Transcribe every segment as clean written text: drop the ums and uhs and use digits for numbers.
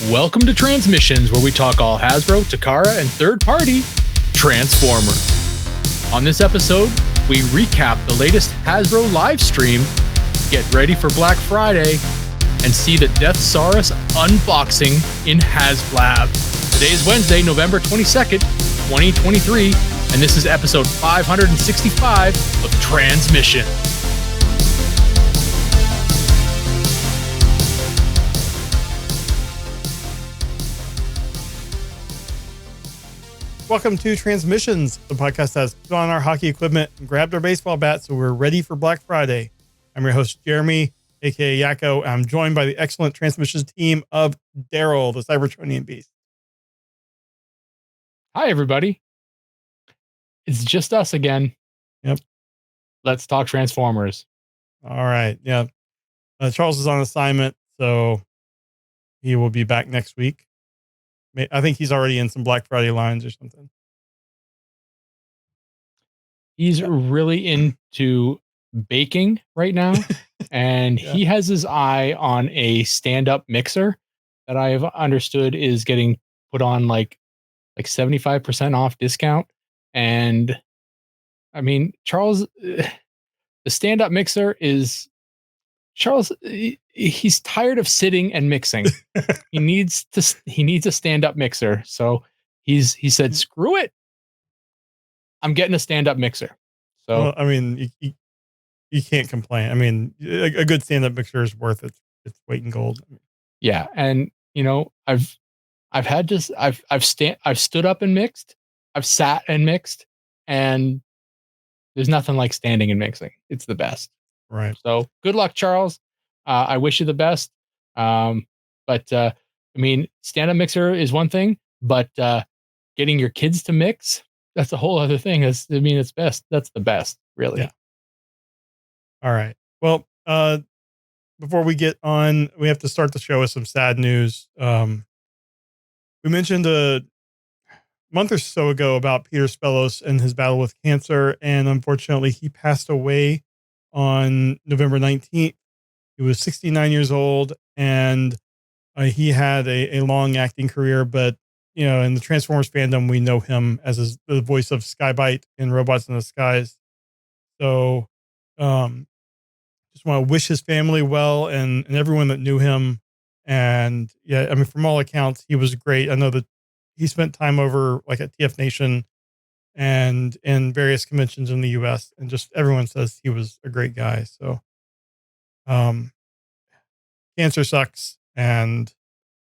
Welcome to TransMissions, where we talk all Hasbro, Takara, and third-party Transformers. On this episode, we recap the latest Hasbro live stream, get ready for Black Friday, and see the Deathsaurus unboxing in HasBlab. Today is Wednesday, November 22nd, 2023, and this is episode 565 of TransMissions. Welcome to TransMissions, the podcast that has put on our hockey equipment and grabbed our baseball bats so we're ready for Black Friday. I'm your host, Jeremy, aka Yakko. I'm joined by the excellent TransMissions team of Daryl, the Cybertronian beast. Hi, everybody. It's just us again. Yep. Let's talk Transformers. All right. Yeah. Charles is on assignment, so he will be back next week. I think he's already in some Black Friday lines or something. He's really into baking right now, and he has his eye on a stand-up mixer that I've understood is getting put on like 75% off discount. And I mean, Charles, the stand-up mixer is Charles. He's tired of sitting and mixing. He needs a stand-up mixer. So he said, screw it. I'm getting a stand-up mixer. So well, I mean, you can't complain. I mean, a good stand-up mixer is worth its weight in gold. Yeah, and you know, I've stood up and mixed. I've sat and mixed, and there's nothing like standing and mixing. It's the best. Right. So good luck, Charles. I wish you the best. But I mean, stand-up mixer is one thing, but getting your kids to mix, that's a whole other thing. It's best. That's the best, really. Yeah. All right. Well, before we get on, we have to start the show with some sad news. We mentioned a month or so ago about Peter Spellos and his battle with cancer, and unfortunately, he passed away on November 19th. He was 69 years old, and he had a long acting career, but you know, in the Transformers fandom, we know him as the voice of Sky-Byte in Robots in the Skies. So, just want to wish his family well and everyone that knew him. And yeah, I mean, from all accounts, he was great. I know that he spent time over like at TF Nation and in various conventions in the US, and just everyone says he was a great guy. So, cancer sucks. And,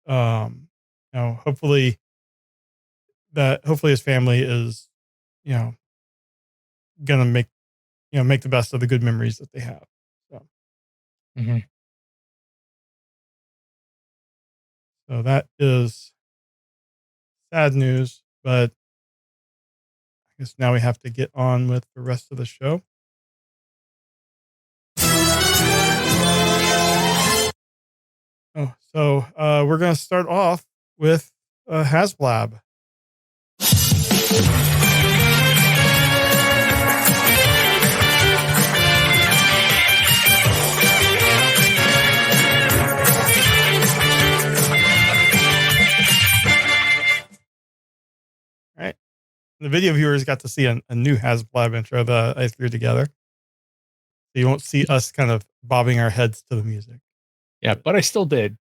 you know, hopefully his family is, you know, going to make the best of the good memories that they have. So, So that is sad news, but I guess now we have to get on with the rest of the show. So we're going to start off with HasLab. Right. The video viewers got to see a new HasLab intro that I threw together. So you won't see us kind of bobbing our heads to the music. Yeah, but I still did.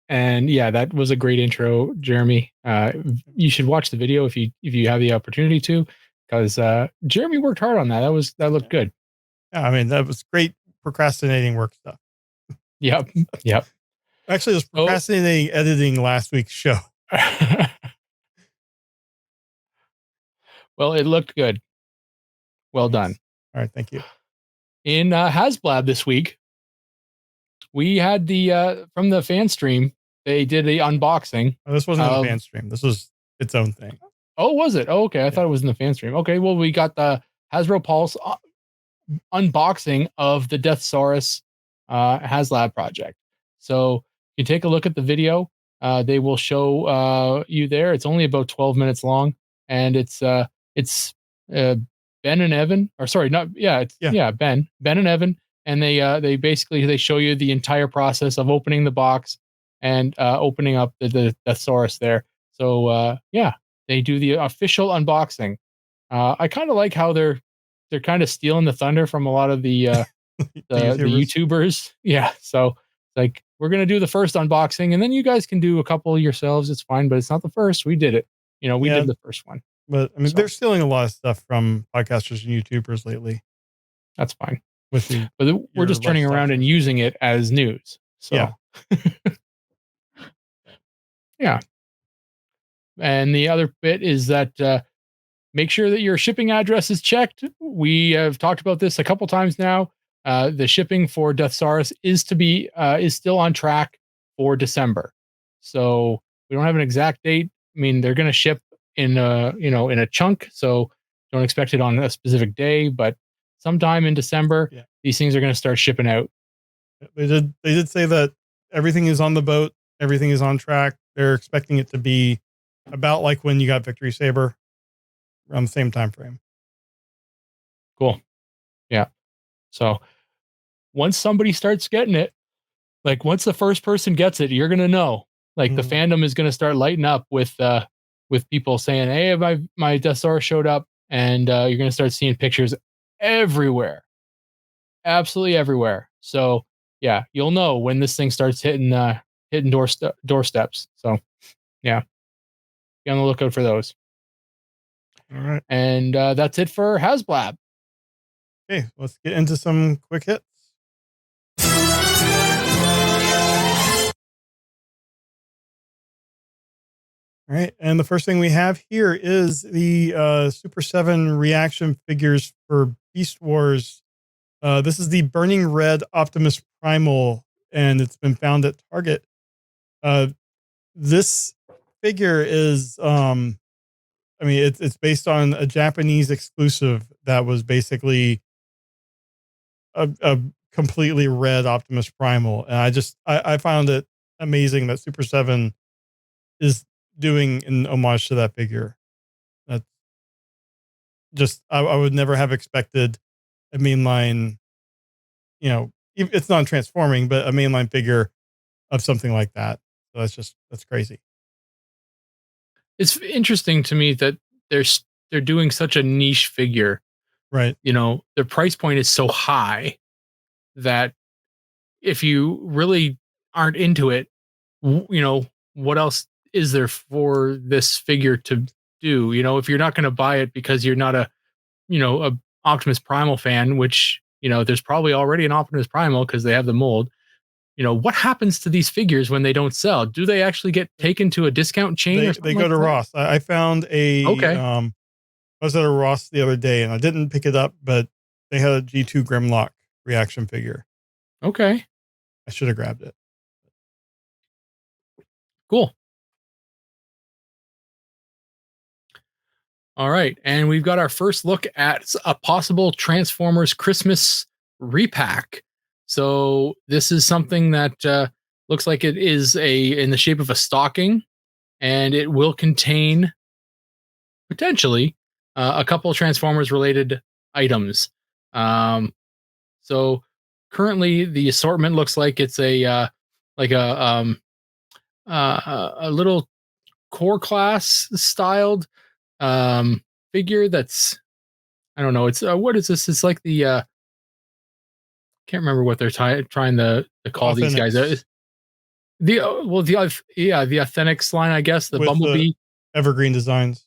And yeah, that was a great intro, Jeremy. You should watch the video if you have the opportunity to, because Jeremy worked hard on that. That looked good. Yeah, I mean, that was great procrastinating work stuff. Yep. Actually, it was procrastinating editing last week's show. Well, it looked good. Well done. All right, thank you. In HasBlab this week, we had from the fan stream, they did the unboxing. Oh, this wasn't a fan stream. This was its own thing. Oh, was it? Oh, okay. I thought it was in the fan stream. Okay, well, we got the Hasbro Pulse unboxing of the Deathsaurus HasLab project. So you take a look at the video. They will show you there. It's only about 12 minutes long, and it's Ben and Evan, or sorry, Ben and Evan, and they basically show you the entire process of opening the box, and opening up the Deathsaurus there. So yeah, they do the official unboxing. I kind of like how they're kind of stealing the thunder from a lot of the YouTubers. YouTubers. Yeah, so like we're gonna do the first unboxing, and then you guys can do a couple yourselves. It's fine, but it's not the first. We did it. We Yeah, did the first one. but I mean, So they're stealing a lot of stuff from podcasters and YouTubers lately that's fine. with But we're your just turning lifestyle around and choices. using it as news. So Yeah. yeah. And the other bit is that make sure that your shipping address is checked. We have talked about this a couple times now. The shipping for Deathsaurus is still on track for December. So we don't have an exact date. I mean, they're going to ship in in a chunk, so don't expect it on a specific day, but sometime in December, Yeah. these things are going to start shipping out. They did say that everything is on the boat, everything is on track. They're expecting it to be about like when you got Victory Saber, around the same time frame. Cool. Yeah. So once somebody starts getting it, like once the first person gets it, you're gonna know. Like the fandom is gonna start lighting up with people saying, "Hey, my Deathsaurus showed up," and you're gonna start seeing pictures everywhere, absolutely everywhere. So yeah, you'll know when this thing starts hitting doorsteps. So yeah, be on the lookout for those. All right. And that's it for HasBlab. Okay, let's get into some quick hits. All right, and the first thing we have here is the Super 7 reaction figures for Beast Wars. This is the Burning Red Optimus Primal, and it's been found at Target. This figure is, I mean, it's based on a Japanese exclusive that was basically a completely red Optimus Primal, and I found it amazing that Super 7 is doing an homage to that figure. That's just I would never have expected a mainline, it's not transforming, but a mainline figure of something like that. So that's crazy. It's interesting to me that they're they're doing such a niche figure. Right. Their price point is so high that if you really aren't into it, what else is there for this figure to do? If you're not going to buy it because you're not a Optimus Primal fan, which, there's probably already an Optimus Primal because they have the mold. What happens to these figures when they don't sell? Do they actually get taken to a discount chain or They something go to that? Ross. I found Okay. I was at a Ross the other day and I didn't pick it up, but they had a G2 Grimlock reaction figure. Okay. I should have grabbed it. Cool. All right. And we've got our first look at a possible Transformers Christmas repack. So this is something that looks like it is in the shape of a stocking, and it will contain potentially a couple of Transformers related items. So currently the assortment looks like it's a little core class styled figure that's, I don't know, it's what is this? It's like the can't remember what they're trying to call these guys. The the Authentics line, I guess, the with Bumblebee the Evergreen Designs.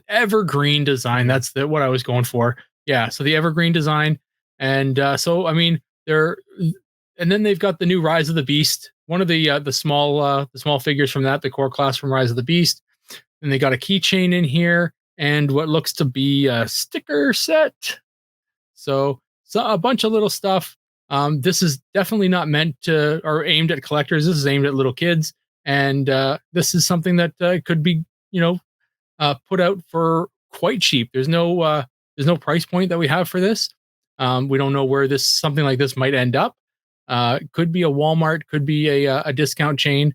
Evergreen design. Yeah. That's what I was going for. Yeah, so the Evergreen design, and so I mean and then they've got the new Rise of the Beast, one of the small figures from the core class from Rise of the Beast, and they got a keychain in here and what looks to be a sticker set. So a bunch of little stuff. This is definitely not meant to or aimed at collectors. This is aimed at little kids, and this is something that could be put out for quite cheap. There's no price point that we have for this. We don't know where something like this might end up. Could be a Walmart, could be a discount chain,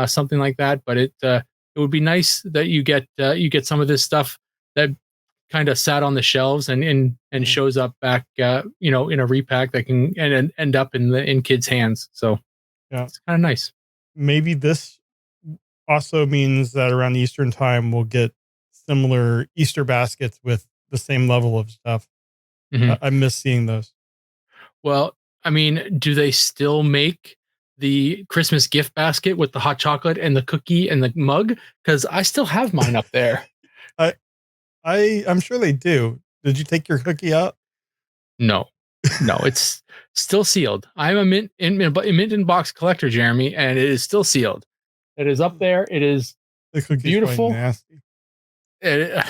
something like that. But it would be nice that you get some of this stuff that kind of sat on the shelves and shows up back in a repack that can end up in kids' hands. So Yeah, it's kind of nice. maybe this also means that around Eastern time we'll get similar Easter baskets with the same level of stuff. Mhm. I miss seeing those. Well, I mean, do they still make the Christmas gift basket with the hot chocolate and the cookie and the mug? Because I still have mine up there. I I'm sure they do. Did you take your cookie out? No, no, it's still sealed. I'm a mint in box collector, Jeremy, and it is still sealed. It is up there. It is The cookie's probably beautiful. nasty. It-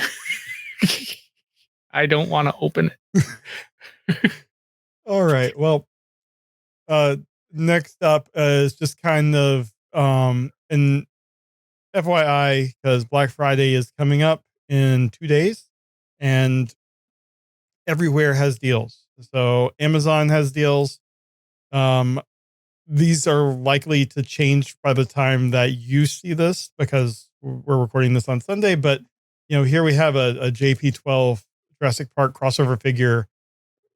I don't want to open it. All right. Well, uh, next up is just kind of an FYI because Black Friday is coming up in 2 days, and everywhere has deals. So Amazon has deals. Um, these are likely to change by the time that you see this because we're recording this on Sunday. But here we have a JP12 Jurassic Park crossover figure,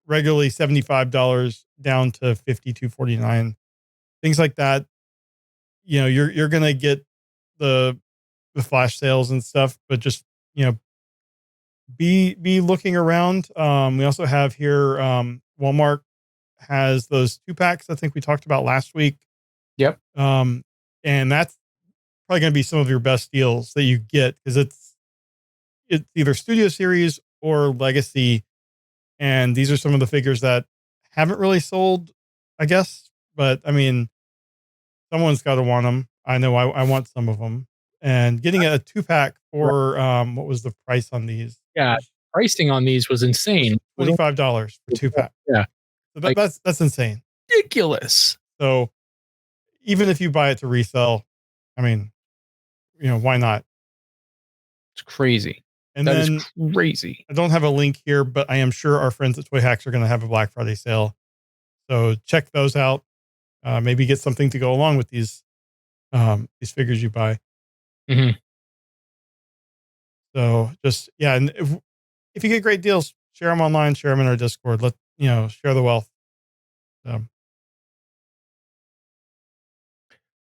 regularly $75 down to $52.49. Things like that. You're gonna get the flash sales and stuff, but just be looking around. We also have here Walmart has those 2-packs I think we talked about last week. Yep. And that's probably going to be some of your best deals that you get because it's either Studio Series or Legacy, and these are some of the figures that haven't really sold, I guess. But I mean, someone's got to want them. I know I want some of them. And getting a 2-pack for what was the price on these? Yeah, pricing on these was insane. It was $25 for 2-pack. yeah, So like that's insane. ridiculous. So even if you buy it to resell, I mean, why not? It's crazy. And That is then crazy. I don't have a link here, but I am sure our friends at Toy Hacks are going to have a Black Friday sale. So check those out. Maybe get something to go along with these figures you buy. Mhm. So just, yeah. And if you get great deals, share them online, share them in our Discord. Share the wealth.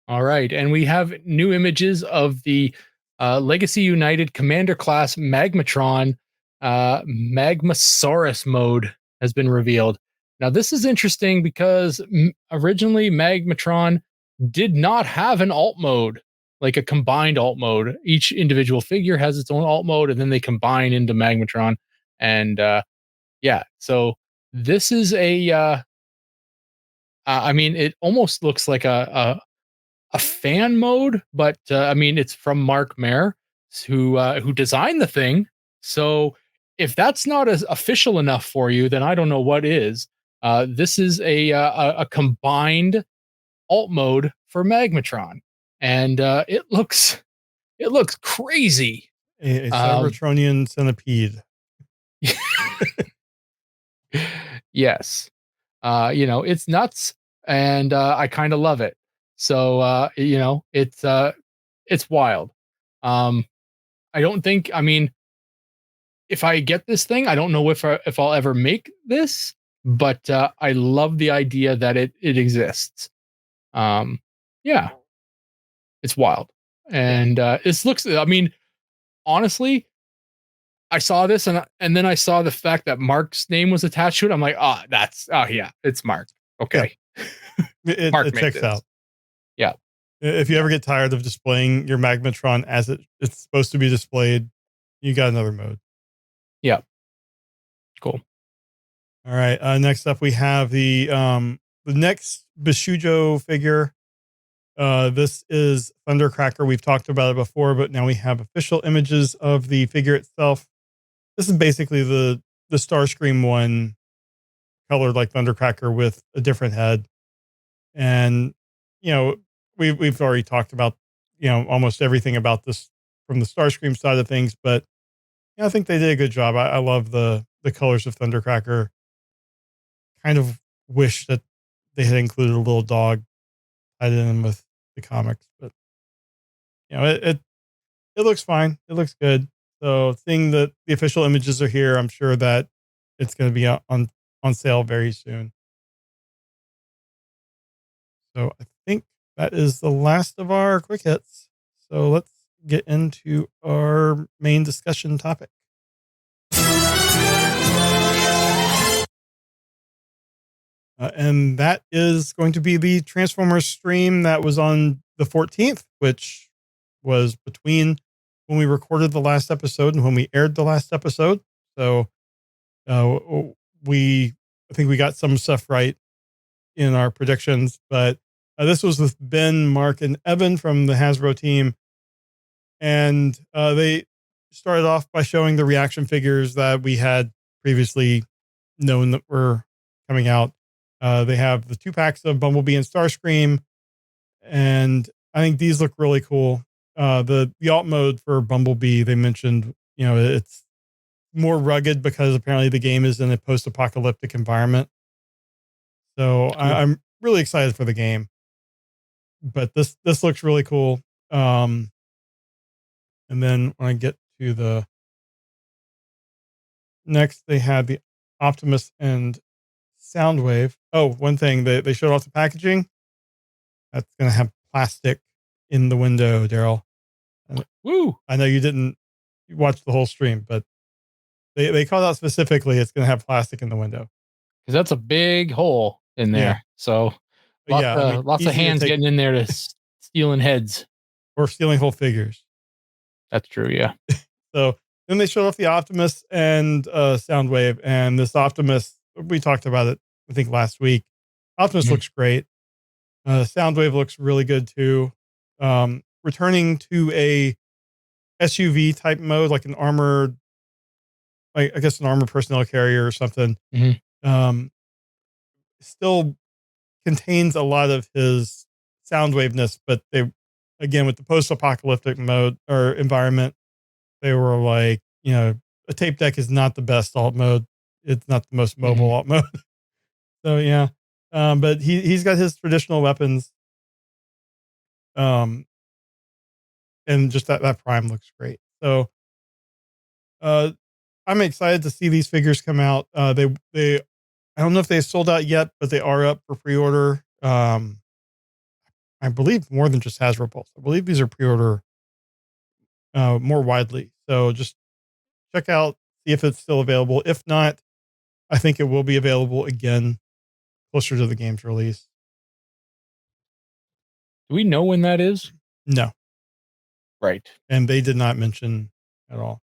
All right, and we have new images of the Legacy United Commander class Magmatron. Magmasaurus mode has been revealed. Now, this is interesting because originally Magmatron did not have an alt mode, like a combined alt mode. Each individual figure has its own alt mode, and then they combine into Magmatron. And yeah, so this is I mean, it almost looks like a fan mode, but I mean, it's from Mark Mayer, who designed the thing. So if that's not as official enough for you, then I don't know what is. This is a combined alt mode for Magmatron, and it looks crazy. A Um, Cybertronian centipede. yes, it's nuts, and I kind of love it. So it's wild. Um, I don't think. I mean, if I get this thing, I don't know if I'll ever make this, but I love the idea that it exists. Um, yeah, it's wild, and this looks. I mean, honestly, I saw this and then I saw the fact that Mark's name was attached to it. I'm like, yeah, it's Mark. Yeah, Okay, it Mark made checks this. out. Yeah, If you yeah, ever get tired of displaying your Magmatron as it's supposed to be displayed, you got another mode. yeah. Cool. All right. Next up, we have the next Bishoujo figure. This is Thundercracker. We've talked about it before, but now we have official images of the figure itself. This is basically the Starscream one, colored like Thundercracker with a different head. And you know, we've already talked about almost everything about this from the Starscream side of things, but I think they did a good job. I love the colors of Thundercracker. Kind of wish that they had included a little dog tied in with the comics, but it looks fine. It looks good. So seeing that the official images are here, I'm sure that it's going to be on sale very soon. So I think that is the last of our quick hits. So let's get into our main discussion topic. And that is going to be the Transformers stream that was on the 14th, which was between when we recorded the last episode and when we aired the last episode. So I think we got some stuff right in our predictions, but this was with Ben, Mark, and Evan from the Hasbro team. And they started off by showing the reaction figures that we had previously known that were coming out. They have the 2 packs of Bumblebee and Starscream, and I think these look really cool. The alt mode for Bumblebee, they mentioned, it's more rugged because apparently the game is in a post-apocalyptic environment. So I'm really excited for the game. But this looks really cool. And then when I get to the next, they had the Optimus and Soundwave. Oh, one thing, they showed off the packaging. That's going to have plastic in the window, Daryl. Woo! I know you didn't watch the whole stream, but they called out specifically it's going to have plastic in the window. Because that's a big hole in there. Yeah. So lots of hands getting in there to stealing heads. Or stealing whole figures. That's true, yeah. So then they showed off the Optimus and Soundwave. And this Optimus, we talked about it, I think, last week. Optimus looks great. Soundwave looks really good too. Returning to a SUV type mode, like an armored, I guess an armored personnel carrier or something. Still contains a lot of his Soundwaveness, but they, again, with the post-apocalyptic mode or environment, they were like, a tape deck is not the best alt mode. It's not the most mobile alt mode. So yeah. But he's got his traditional weapons. And just that Prime looks great. So I'm excited to see these figures come out. They I don't know if they sold out yet, but they are up for pre-order. I believe more than just Hasbro Pulse. I believe these are pre-order more widely. So just check out, see if it's still available. If not, I think it will be available again closer to the game's release. Do we know when that is? No. Right. And they did not mention at all.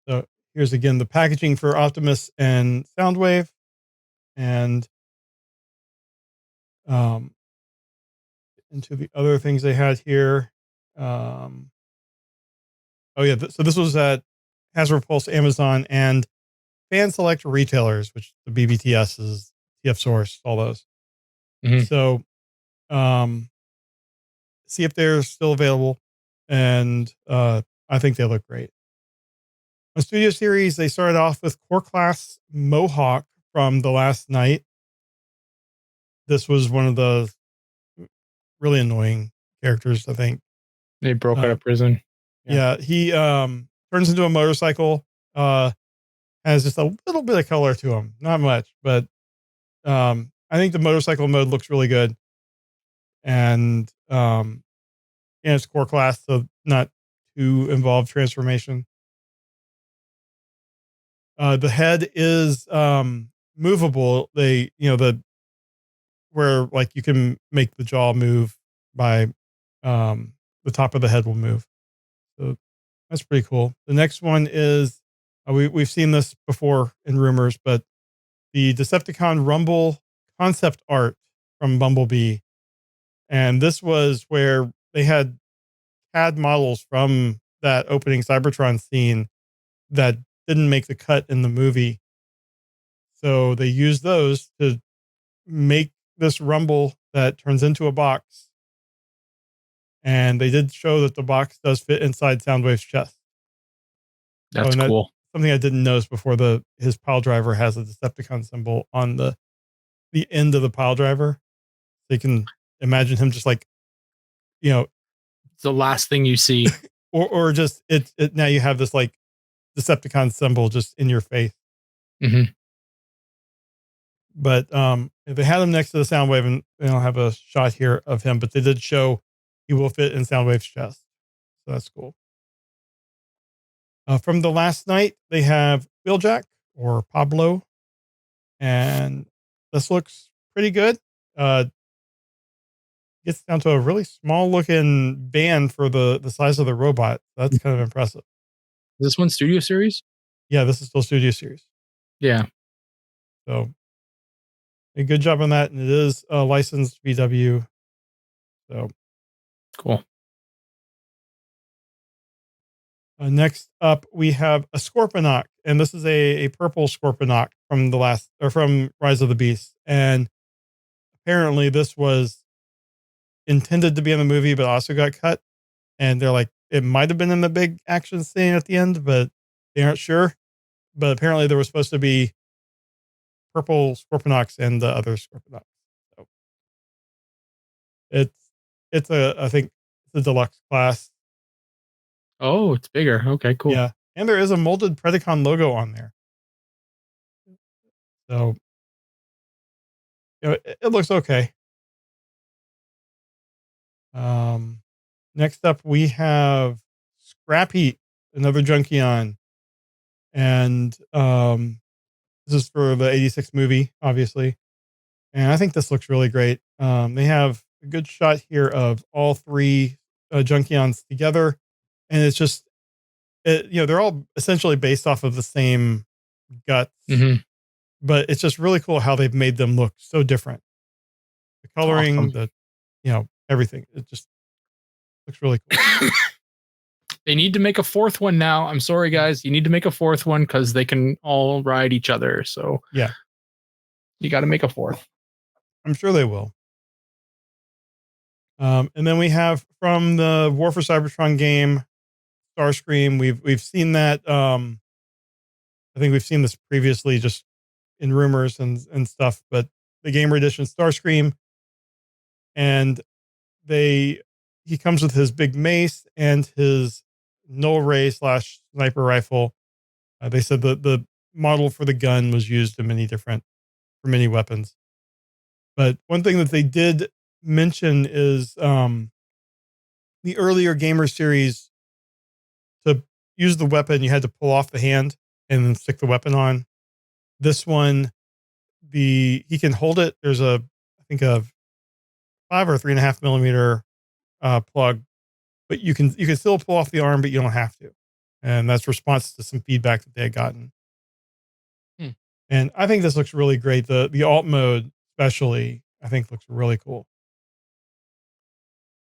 So here's again the packaging for Optimus and Soundwave. And into the other things they had here. So this was at Hasbro Pulse, Amazon, and fan select retailers, which the BBTSs, TF Source, all those. So see if they're still available. And I think they look great. On Studio Series, they started off with Core Class Mohawk from The Last Night. This was one of the really annoying characters, I think. They broke out of prison. Yeah, he turns into a motorcycle, has just a little bit of color to him. Not much, but I think the motorcycle mode looks really good. And it's core class, so not too involved transformation. The head is movable. They, where like you can make the jaw move by the top of the head will move. So that's pretty cool. The next one is we've seen this before in rumors, but the Decepticon Rumble concept art from Bumblebee. And this was where they had CAD models from that opening Cybertron scene that didn't make the cut in the movie. So they used those to make this Rumble that turns into a box. And they did show that the box does fit inside Soundwave's chest. That's cool. Something I didn't notice before. His pile driver has a Decepticon symbol on the end of the pile driver. So you can imagine him just like, it's the last thing you see. or just it now you have this like Decepticon symbol just in your face. But if they had him next to the Soundwave, and they don't have a shot here of him, but they did show he will fit in Soundwave's chest. So that's cool. From the last night, they have Wheeljack or Pablo, and this looks pretty good. Gets down to a really small looking band for the size of the robot. That's kind of impressive. This one Studio Series? Yeah, this is still Studio Series. Yeah. So a good job on that. And it is licensed VW. So cool. Next up, we have a Scorponok, and this is a purple Scorponok from Rise of the Beast. And apparently this was intended to be in the movie, but also got cut. And they're like, it might have been in the big action scene at the end, but they aren't sure. But apparently there was supposed to be purple Scorponoks and the other Scorponoks. So I think it's a deluxe class. Oh, it's bigger. Okay, cool. Yeah. And there is a molded Predacon logo on there. So it looks okay. Next up, we have Scrap Heat, another Junkion. And this is for the 86 movie, obviously. And I think this looks really great. They have a good shot here of all three Junkions together. And it's just, they're all essentially based off of the same guts. Mm-hmm. But it's just really cool how they've made them look so different. The coloring, awesome. Everything. It just looks really cool. They need to make a fourth one now. I'm sorry, guys. You need to make a fourth one because they can all ride each other. So yeah, you got to make a fourth. I'm sure they will. And then we have from the War for Cybertron game, Starscream. We've seen that. I think we've seen this previously, just in rumors and stuff. But the Gamer Edition Starscream, and he comes with his big mace and his null ray / sniper rifle. They said the model for the gun was used in for many weapons. But one thing that they did mention is the earlier Gamer series, to use the weapon, you had to pull off the hand and then stick the weapon on. This one, he can hold it. There's I think a 5 or 3.5 millimeter plug, but you can still pull off the arm, but you don't have to. And that's response to some feedback that they had gotten. And I think this looks really great. The alt mode, especially, I think looks really cool.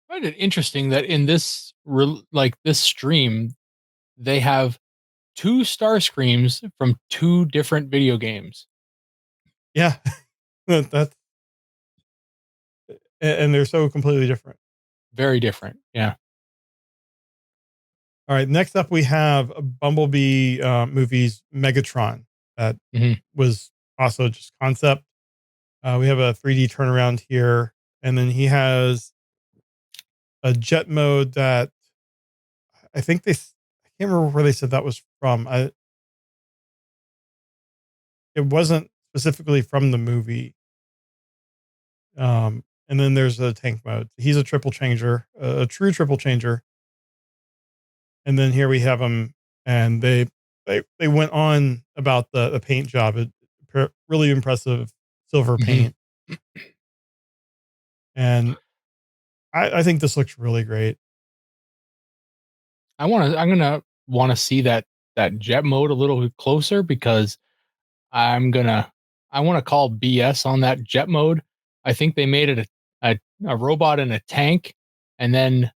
I find it interesting that in this this stream, they have 2 Starscreams from 2 different video games. Yeah, that's, and they're so completely different. Very different. Yeah. All right. Next up, we have Bumblebee movies Megatron. That was also just concept. We have a 3D turnaround here, and then he has a jet mode that I think I can't remember where they said that was from. It wasn't specifically from the movie. And then there's a tank mode. He's a triple changer, a true triple changer. And then here we have him, and they went on about the paint job. Really impressive silver paint. And I think this looks really great. I'm gonna want to see that jet mode a little bit closer, because I want to call BS on that jet mode. I think they made it a robot in a tank, and then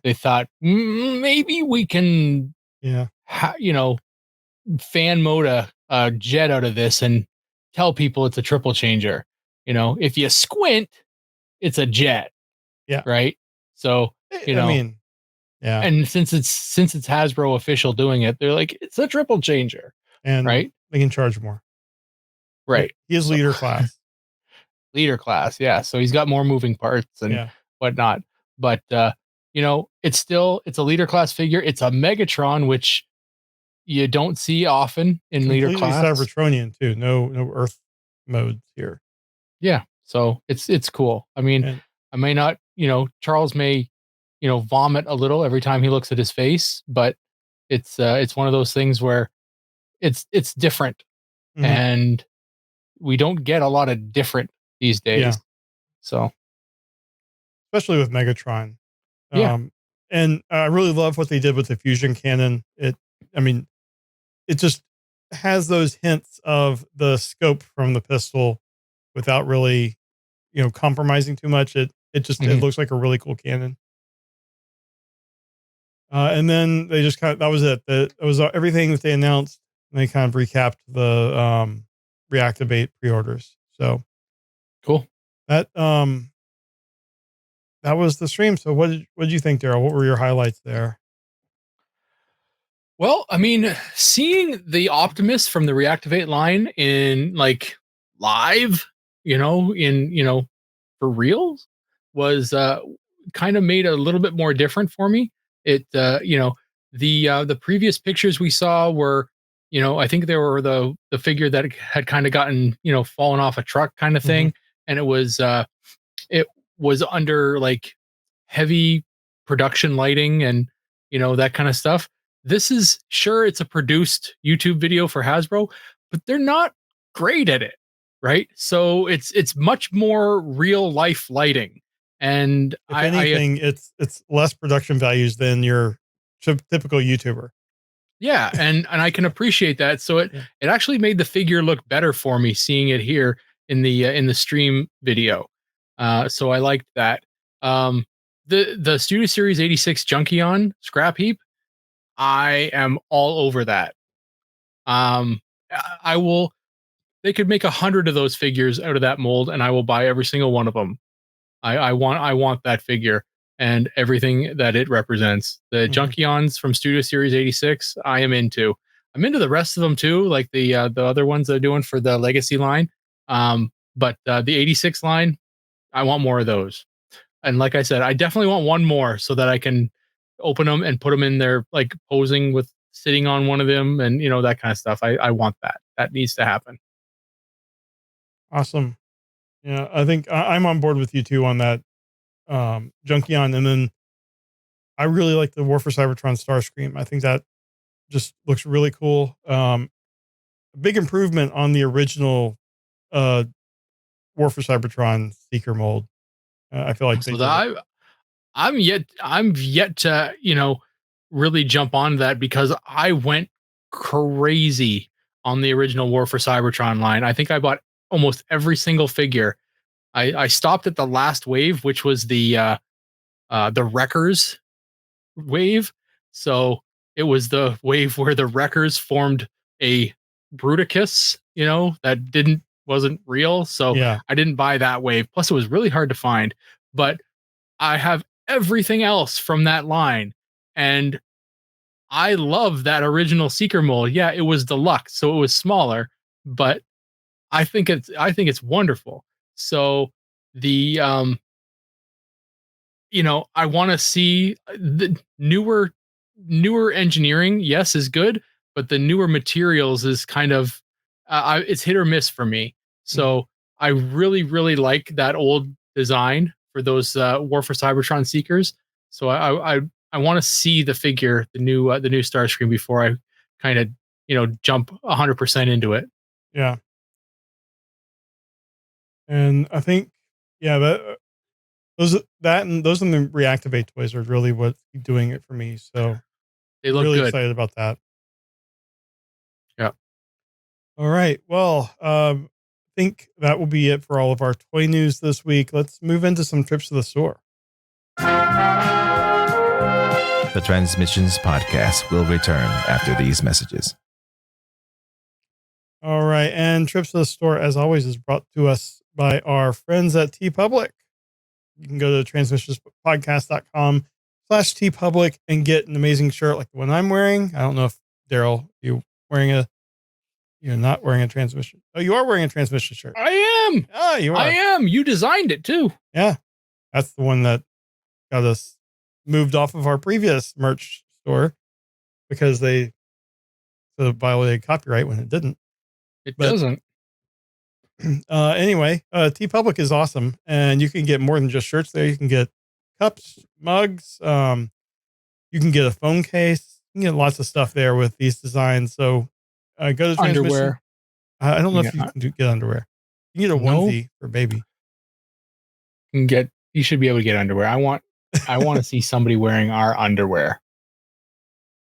they thought maybe we can, fan mode a jet out of this and tell people it's a triple changer. If you squint, it's a jet. Yeah. Right. So yeah. And since it's Hasbro official doing it, they're like, it's a triple changer. And right. They can charge more. Right. He is leader class. Leader class. Yeah. So he's got more moving parts and whatnot. But, it's a leader class figure. It's a Megatron, which you don't see often in leader class. Cybertronian too. No Earth modes here. Yeah. So it's cool. I mean, And I may not, Charles may, vomit a little every time he looks at his face, but it's one of those things where it's different, mhm, and we don't get a lot of different these yeah, days. So especially with Megatron. yeah. Um, and I really love what they did with the fusion cannon. I mean, it just has those hints of the scope from the pistol without really, compromising too much. It Mhm. looks like a really cool cannon. And then they just that was it. It was everything that they announced. And they kind of recapped the reactivate pre-orders. So Cool. that that was the stream. So what did you think, Daryl? What were your highlights there? Well, I mean, seeing the Optimus from the Reactivate line in like live, for real was kind of made a little bit more different for me. It the previous pictures we saw were, I think they were the figure that had kind of gotten, fallen off a truck kind of Hmm. thing, and it was under like heavy production lighting and that kind of stuff. This is sure it's a produced YouTube video for Hasbro, but they're not great at it, right? So it's much more real life lighting, and If I anything, it's less production values than your typical YouTuber. yeah, and I can appreciate that. So it Yeah. it actually made the figure look better for me seeing it here in the stream video. So I liked that. Um, the Studio Series 86 Junkion scrap heap, I am all over that. I will. They could make 100 of those figures out of that mold, and I will buy every single one of them. I want that figure and everything that it represents. The Hmm. Junkions from Studio Series 86, I am into. I'm into the rest of them too, like the other ones they're doing for the Legacy line. But the 86 line, I want more of those. And like I said, I definitely want one more so that I can open them and put them in there, like posing with sitting on one of them, and that kind of stuff. I want that. That needs to happen. Awesome. Yeah, I think I'm on board with you too on that Junkion. And then I really like the War for Cybertron Starscream. I think that just looks really cool. A big improvement on the original uh, War for Cybertron Seeker mold. I feel like they So did it. that I'm yet to, really jump on that because I went crazy on the original War for Cybertron line. I think I bought almost every single figure. I stopped at the last wave, which was the Wreckers wave. So it was the wave where the Wreckers formed a Bruticus, that wasn't real. So Yeah. I didn't buy that wave. Plus, it was really hard to find. But I have everything else from that line. And I love that original Seeker mold. Yeah, it was deluxe, so it was smaller, but I think it's wonderful. So the I want to see the newer engineering, yes, is good, but the newer materials is kind of it's hit or miss for me. Mhm. So I really really like that old design for those War for Cybertron Seekers. So I want to see the figure, the new Starscream before I kind of jump 100% into it. Yeah. And I think, yeah, those and the reactivate toys are really what keep doing it for me. So They look really good. excited about that. Yeah. All right. Well, I think that will be it for all of our toy news this week. Let's move into some trips to the store. The Transmissions podcast will return after these messages. All right. And trips to the store, as always, is brought to us by our friends at T Public. You can go to transmissionspodcast.com/tpublic and get an amazing shirt like the one I'm wearing. I don't know if Daryl, you're not wearing a transmission. Oh, you are wearing a transmission shirt. I am. Ah, you I are. am. You designed it too. Yeah. That's the one that got us moved off of our previous merch store because they sort of violated copyright when it didn't. It But doesn't. Anyway, TeePublic is awesome, and you can get more than just shirts there. You can get cups, mugs. You can get a phone case. You can get lots of stuff there with these designs. So go to Transmission. Underwear. I don't know Yeah. if you can get underwear. You can get a No. onesie for baby. You should be able to get underwear. I want to see somebody wearing our underwear.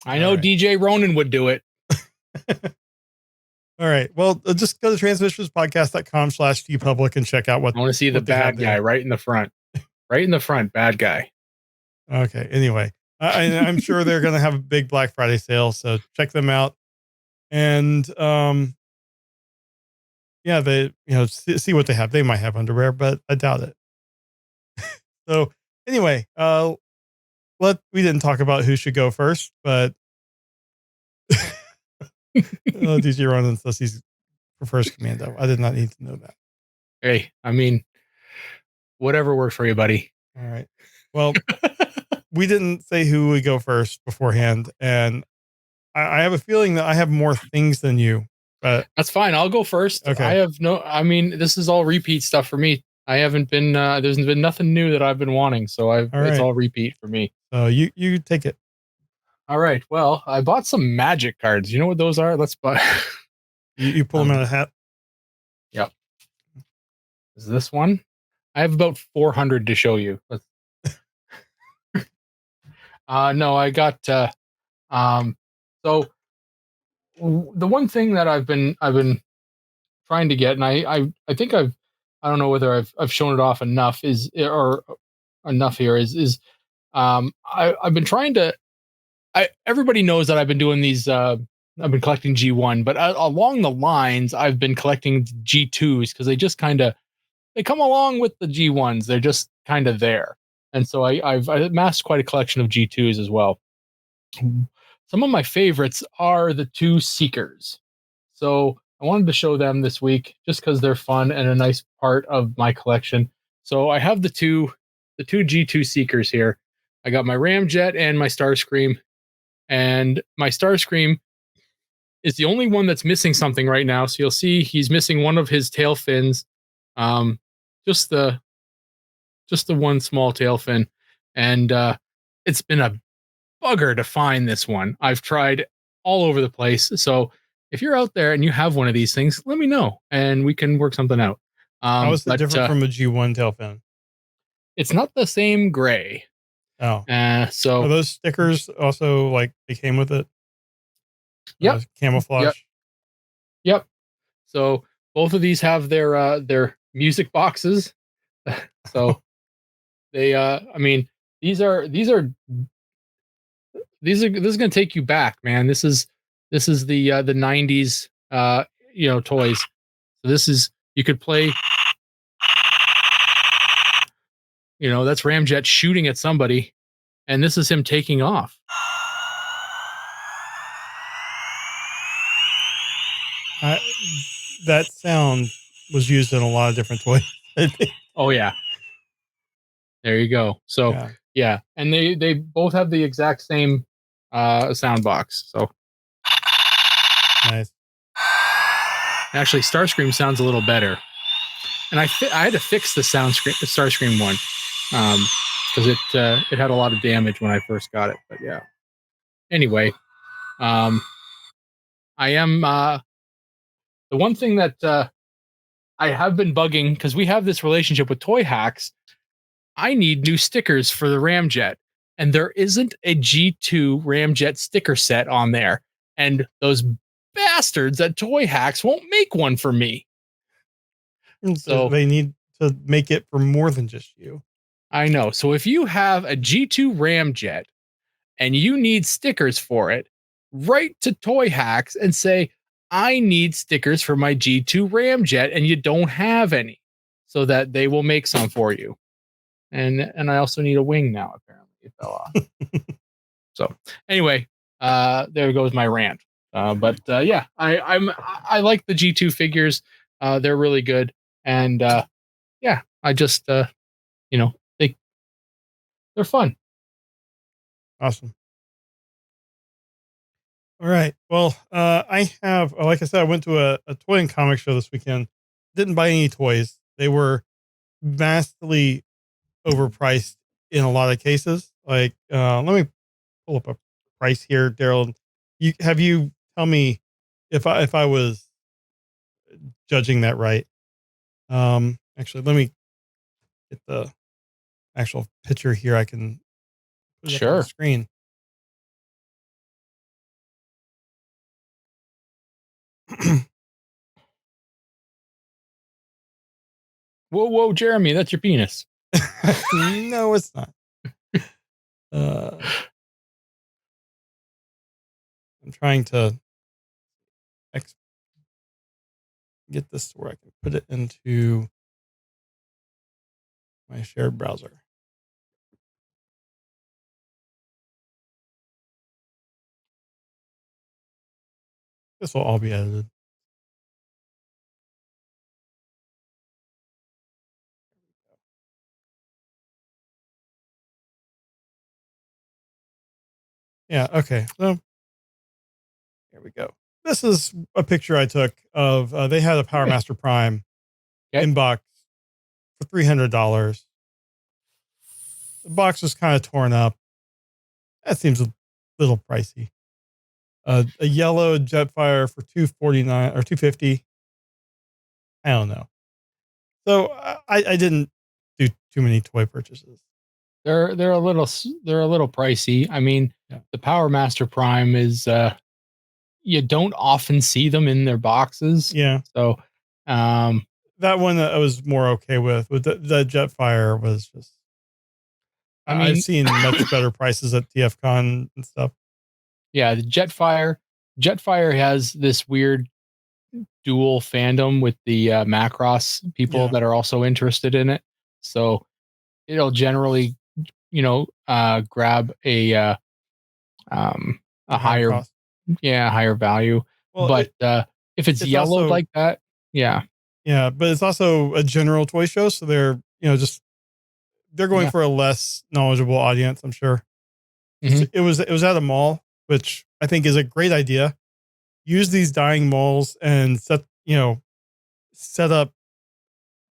I know All right. DJ Ronan would do it. All right. Well, just go to transmissionspodcast.com/TeePublic and check out what I want to see the what they have bad guy there. right in the front. Right in the front, bad guy. Okay. Anyway, I'm sure they're going to have a big Black Friday sale, so check them out. And yeah, they see what they have. They might have underwear, but I doubt it. So anyway, we didn't talk about who should go first, but DJ Ronan says he prefers Commando. I did not need to know that. Hey, I mean, whatever works for you, buddy. All right. Well, we didn't say who would go first beforehand, and I have a feeling that I have more things than you, but that's fine. I'll go first. Okay. This is all repeat stuff for me. I haven't been, there's been nothing new that I've been wanting. So it's all repeat for me. So you take it. All right. Well, I bought some magic cards. You know what those are? Let's buy. You pull them out of the hat. Yep. Is this one? I have about 400 to show you. No, I got, so the one thing that I've been trying to get, and I think I don't know whether I've shown it off enough is I've been trying to, everybody knows that I've been doing these, I've been collecting G1, but along the lines, I've been collecting G2s because they just they come along with the G1s. They're just kind of there. And so I've amassed quite a collection of G2s as well. Some of my favorites are the two Seekers. So I wanted to show them this week just because they're fun and a nice part of my collection. So I have the two G2 Seekers here. I got my Ramjet and my Starscream. And my Starscream is the only one that's missing something right now. So you'll see he's missing one of his tail fins. Just the one small tail fin. And it's been a bugger to find this one. I've tried all over the place. So if you're out there and you have one of these things, let me know and we can work something out. How is it different from a G1 tail fin? It's not the same gray. Oh. So are those stickers also like they came with it? Yep. Camouflage. Yep. So both of these have their music boxes. So they this is going to take you back, man. This is the 90s toys. So this is, you could play, that's Ramjet shooting at somebody, and this is him taking off. That sound was used in a lot of different toys. Oh yeah. There you go. So yeah. And they both have the exact same sound box. So nice. Actually, Starscream sounds a little better. And I had to fix the Starscream one because it had a lot of damage when I first got it. But yeah. Anyway, I am the one thing that I have been bugging, because we have this relationship with Toy Hacks. I need new stickers for the Ramjet, and there isn't a G2 Ramjet sticker set on there. And those bastards at Toy Hacks won't make one for me. So they need to make it for more than just you. I know. So if you have a G2 Ramjet and you need stickers for it, write to Toy Hacks and say, I need stickers for my G2 Ramjet, and you don't have any, so that they will make some for you. And I also need a wing now. Apparently, it fell off. So anyway, there goes my rant. But yeah, I like the G2 figures. They're really good, and yeah, I just they're fun. Awesome. All right. Well, I have, like I said, I went to a toy and comic show this weekend. didn't buy any toys. They were vastly overpriced in a lot of cases. Like, let me pull up a price here, Daryl. You tell me if I was judging that right. Actually, let me get the actual picture here. I can put it up on the Sure. screen. Whoa, Jeremy, that's your penis. No, it's not. I'm trying to get this to where I can put it into my shared browser. This will all be edited. Yeah. Okay. So here we go. This is a picture I took of, they had a Power Master Prime in box for $300. The box was kind of torn up. That seems a little pricey. A yellow Jetfire for $249 or $250. I don't know. So I didn't do too many toy purchases. They're a little pricey. I mean, the Power Master Prime is you don't often see them in their boxes. Yeah. So that one I was more okay with. With the Jetfire was just. I mean, I've seen much better prices at TFCon and stuff. Yeah, the Jetfire has this weird dual fandom with the Macross people that are also interested in it. So it'll generally, grab a higher cost. higher value. Well, but if it's yellowed also, like that, yeah, but it's also a general toy show, so they're they're going for a less knowledgeable audience, I'm sure. Mm-hmm. It was at a mall, which I think is a great idea. Use these dying malls and set up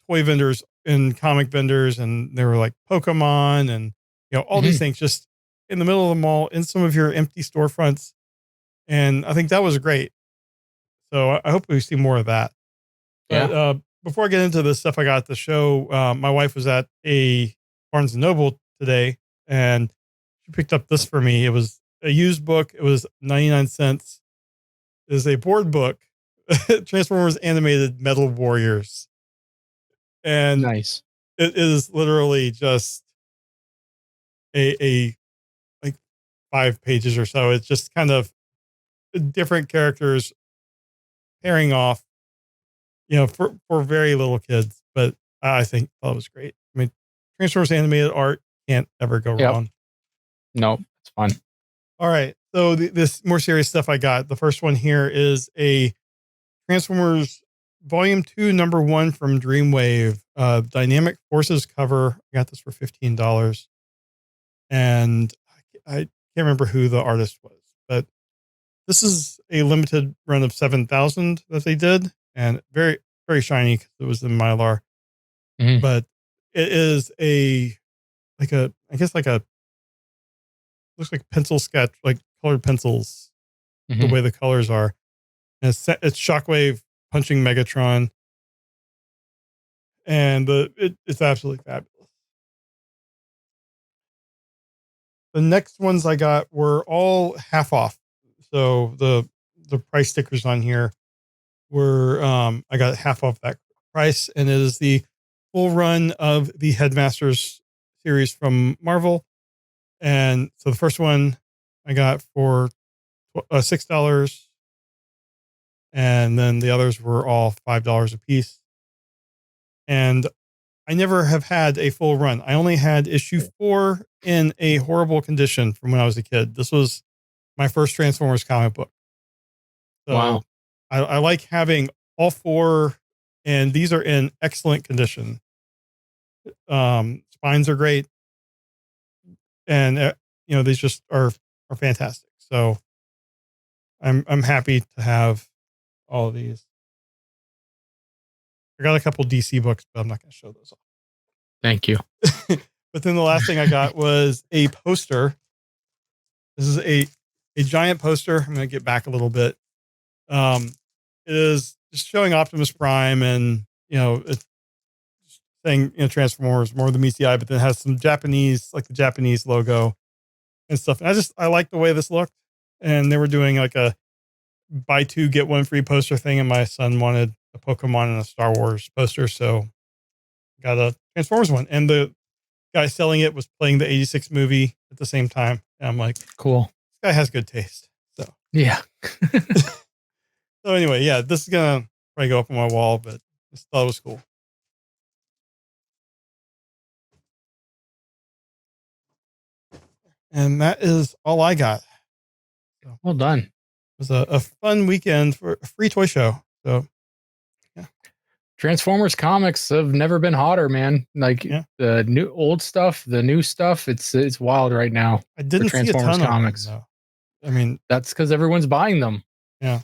toy vendors and comic vendors, and there were like Pokemon and all these things just in the middle of the mall in some of your empty storefronts. And I think that was great. So I hope we see more of that. But before I get into the stuff I got at the show, my wife was at a Barnes & Noble today, and she picked up this for me. It was a used book. It was 99 cents. It is a board book, Transformers Animated Metal Warriors. And nice. It is literally just a like 5 pages or so. It's just kind of different characters pairing off, for very little kids. But I think that was great. I mean, Transformers animated art can't ever go wrong. No, it's fun. All right. So this more serious stuff I got. The first one here is a Transformers Volume 2, number 1 from Dreamwave. Dynamic Forces cover. I got this for $15. And I can't remember who the artist was, but this is a limited run of 7,000 that they did, and very, very shiny because it was in Mylar. Mm-hmm. But it is looks like pencil sketch, like colored pencils, the way the colors are. And it's Shockwave punching Megatron, and it's absolutely fabulous. The next ones I got were all half off. So the price stickers on here were, I got half off that price, and it is the full run of the Headmasters series from Marvel. And so the first one I got for $6, and then the others were all $5 a piece. And I never have had a full run. I only had issue 4 in a horrible condition from when I was a kid. This was my first Transformers comic book. So wow. I like having all 4, and these are in excellent condition. Spines are great, and these just are fantastic. So I'm happy to have all of these. I got a couple DC books, but I'm not going to show those off. Thank you. But then the last thing I got was a poster. This is a giant poster. I'm going to get back a little bit. It is just showing Optimus Prime, and it's saying Transformers, more than meets the eye, but then it has some Japanese, like the Japanese logo and stuff. And I like the way this looked. And they were doing like a buy two get one free poster thing, and my son wanted a Pokemon and a Star Wars poster, so got a Transformers one. And the guy selling it was playing the 86 movie at the same time. And I'm like, cool. This guy has good taste. So yeah. So anyway, yeah, this is gonna probably go up on my wall, but I just thought it was cool. And that is all I got. So, well done. It was a fun weekend for a free toy show. So yeah. Transformers comics have never been hotter, man. Like the new old stuff, the new stuff, it's wild right now. I didn't see a ton comics. Of them, though. I mean, that's because everyone's buying them. Yeah.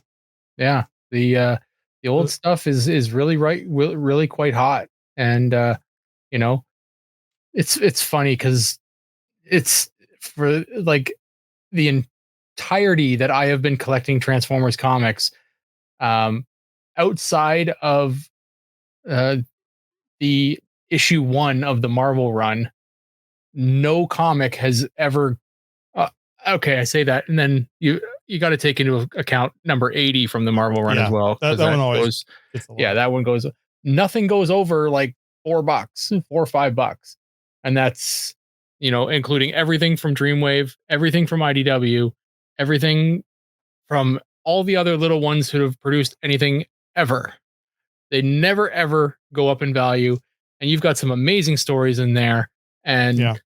Yeah. The old stuff is really quite hot. And it's funny because it's for like the entirety that I have been collecting Transformers comics, outside of the issue 1 of the Marvel run, no comic has ever okay, I say that, and then you got to take into account number 80 from the Marvel run as well. That one always goes, that one goes, nothing goes over like $4, $4 or $5. And that's, including everything from Dreamwave, everything from IDW, everything from all the other little ones who have produced anything ever. They never, ever go up in value. And you've got some amazing stories in there. And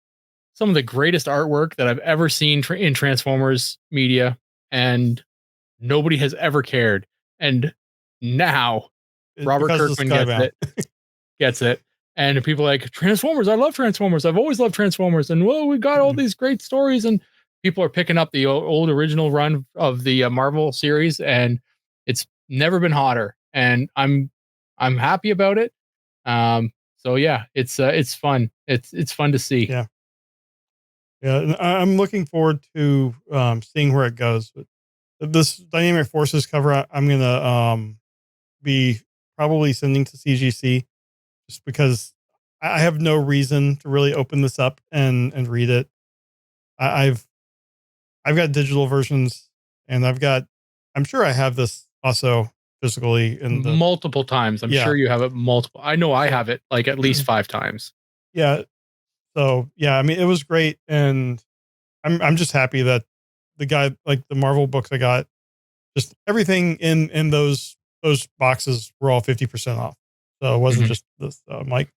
some of the greatest artwork that I've ever seen in Transformers media, and nobody has ever cared. And now Robert Kirkman gets it. And people are like, Transformers, I love Transformers. I've always loved Transformers. And we got all these great stories, and people are picking up the old original run of the Marvel series, and it's never been hotter. And I'm happy about it. So yeah, it's fun. It's fun to see. Yeah. Yeah, I'm looking forward to seeing where it goes. But this Dynamic Forces cover, I'm gonna be probably sending to CGC, just because I have no reason to really open this up and read it. I've got digital versions, and I'm sure I have this also physically in the multiple times. I'm sure you have it multiple. I know I have it like at least 5 times. Yeah. So yeah, I mean, it was great, and I'm just happy that the guy, like the Marvel books I got, just everything in those boxes were all 50% off. So it wasn't just this. I'm like,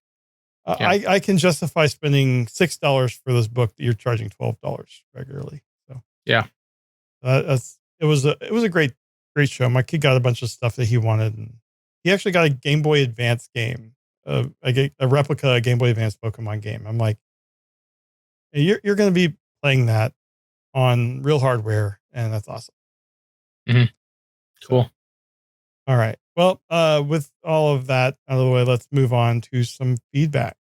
I can justify spending $6 for this book that you're charging $12 regularly. So yeah, it was a great show. My kid got a bunch of stuff that he wanted, and he actually got a Game Boy Advance game, a replica Game Boy Advance Pokemon game. I'm like, you're going to be playing that on real hardware, and that's awesome. Cool. All right. Well, with all of that out of the way, let's move on to some feedback.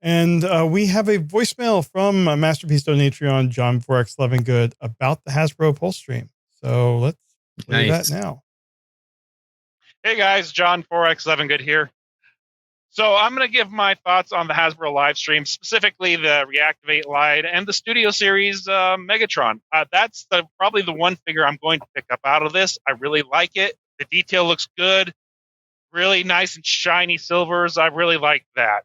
And we have a voicemail from a Masterpiece Donatrion, John 4X Lovingood, about the Hasbro Pulse Stream. So let's play that now. Hey guys, John 4X Lovingood here. So I'm going to give my thoughts on the Hasbro live stream, specifically the Reactivate Light and the Studio Series Megatron. That's probably the one figure I'm going to pick up out of this. I really like it. The detail looks good. Really nice and shiny silvers. I really like that.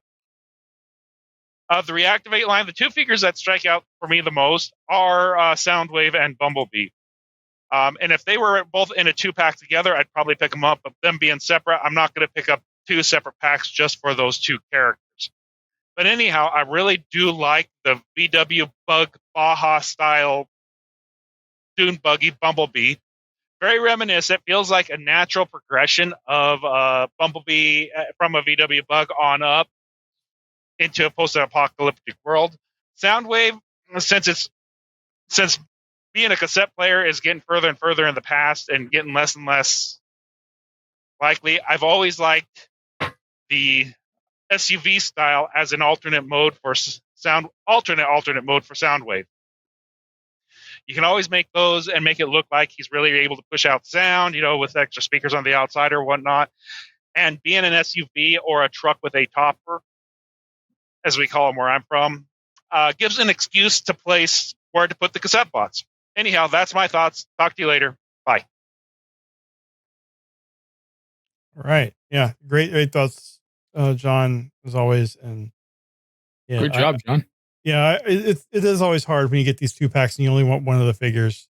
Of the Reactivate line, the 2 figures that strike out for me the most are Soundwave and Bumblebee. And if they were both in a 2-pack together, I'd probably pick them up. But them being separate, I'm not going to pick up 2 separate packs just for those 2 characters. But anyhow, I really do like the VW Bug Baja style Dune Buggy Bumblebee. Very reminiscent. Feels like a natural progression of Bumblebee from a VW Bug on up into a post-apocalyptic world. Soundwave, since being a cassette player is getting further and further in the past and getting less and less likely. I've always liked the SUV style as an alternate mode for alternate mode for Soundwave. You can always make those and make it look like he's really able to push out sound, with extra speakers on the outside or whatnot. And being an SUV or a truck with a topper, as we call them where I'm from, gives an excuse to place where to put the cassette bots. Anyhow, that's my thoughts. Talk to you later. Bye. All right. Yeah. Great thoughts, John, as always. And yeah, good job, John. Yeah, it is always hard when you get these 2-packs and you only want one of the figures.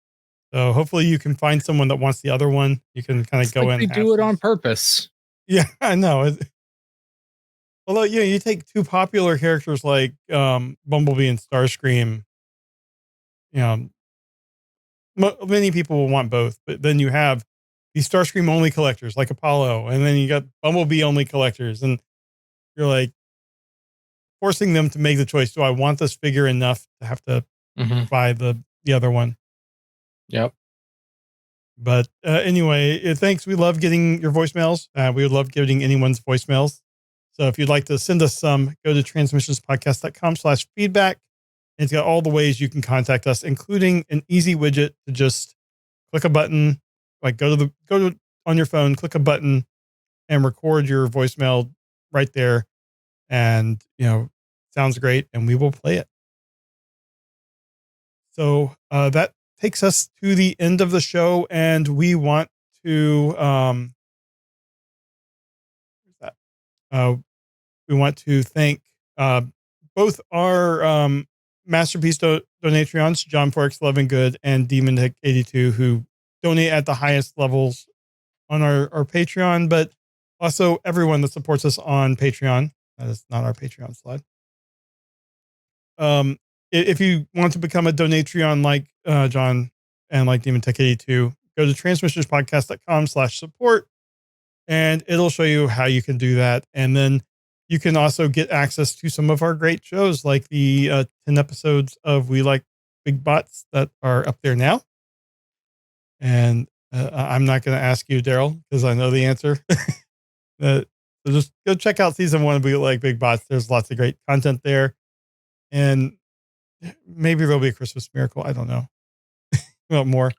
So hopefully you can find someone that wants the other one. You can kind of go like in. They do it on purpose. Yeah, I know. Although, you take two popular characters like Bumblebee and Starscream, many people will want both. But then you have these Starscream only collectors like Apollo, and then you got Bumblebee only collectors, and you're like forcing them to make the choice. Do I want this figure enough to have to buy the other one? Yep. But anyway, thanks. We love getting your voicemails. We would love getting anyone's voicemails. So if you'd like to send us some, go to transmissionspodcast.com/feedback. And it's got all the ways you can contact us, including an easy widget to just click a button, like go to on your phone, click a button and record your voicemail right there. And, sounds great. And we will play it. So that takes us to the end of the show. And we want to, thank both our Masterpiece Donatrions, John Forex Love and Good and Demon Hick 82, who donate at the highest levels on our Patreon, but also everyone that supports us on Patreon. That is not our Patreon slide. If you want to become a Donatrion like John and like Demon Tech 82, go to transmissionspodcast.com/support and it'll show you how you can do that. And then you can also get access to some of our great shows, like the 10 episodes of We Like Big Bots that are up there now. And I'm not going to ask you, Daryl, because I know the answer. So just go check out season 1 of We Like Big Bots. There's lots of great content there. And maybe there'll be a Christmas miracle. I don't know. Well, more.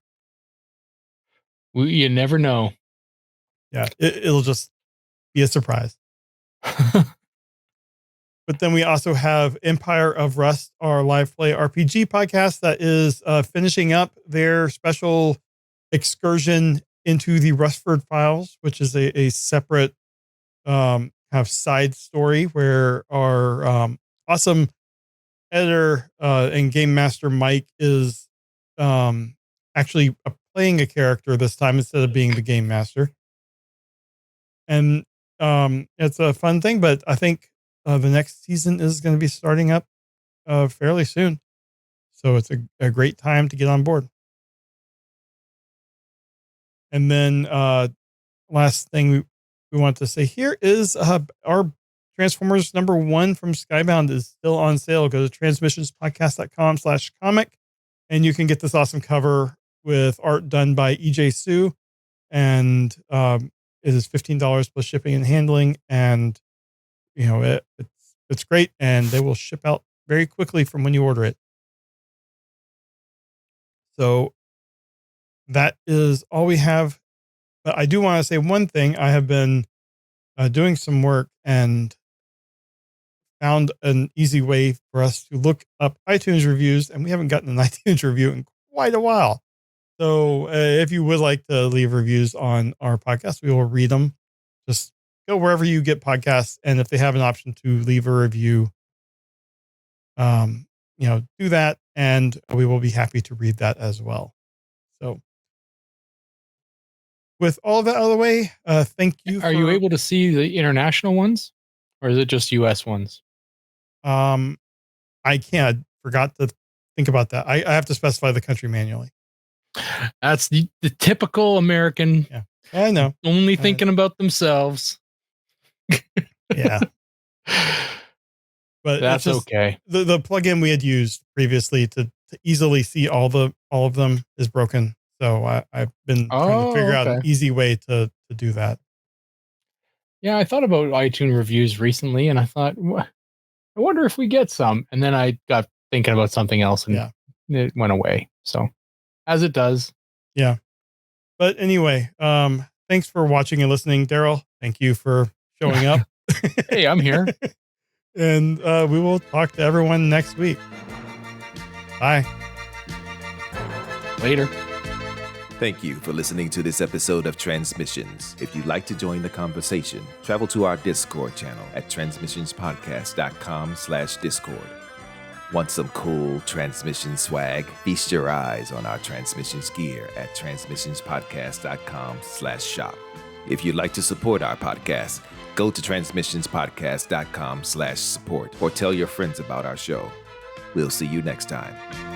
You never know. Yeah, it'll just be a surprise. But then we also have Empire of Rust, our live play RPG podcast that is finishing up their special excursion into the Rustford files, which is a separate kind of side story where our awesome editor and game master Mike is actually playing a character this time instead of being the game master. And it's a fun thing, but I think the next season is going to be starting up fairly soon. So it's a great time to get on board. And then last thing we want to say here is our Transformers #1 from Skybound is still on sale. Go to transmissionspodcast.com/comic and you can get this awesome cover with art done by EJ Sue. And it is $15 plus shipping and handling. And, it's great. And they will ship out very quickly from when you order it. So that is all we have. But I do want to say one thing. I have been doing some work and found an easy way for us to look up iTunes reviews. And we haven't gotten an iTunes review in quite a while. So if you would like to leave reviews on our podcast, we will read them. Just go wherever you get podcasts. And if they have an option to leave a review, do that. And we will be happy to read that as well. So with all that out of the way, thank you. Are you able to see the international ones or is it just US ones? I can't. I forgot to think about that. I have to specify the country manually. That's the typical American. Yeah, I know. Only thinking about themselves. Yeah. But that's okay. The plugin we had used previously to to easily see all of them is broken. So I've been trying to figure out an easy way to do that. Yeah, I thought about iTunes reviews recently, and I thought, I wonder if we get some. And then I got thinking about something else, and it went away. So, as it does. Yeah. But anyway, thanks for watching and listening, Daryl. Thank you for showing up. Hey, I'm here. And we will talk to everyone next week. Bye. Later. Thank you for listening to this episode of Transmissions. If you'd like to join the conversation, travel to our Discord channel at transmissionspodcast.com/Discord. Want some cool Transmission swag? Feast your eyes on our Transmissions gear at transmissionspodcast.com/shop. If you'd like to support our podcast, go to transmissionspodcast.com/support or tell your friends about our show. We'll see you next time.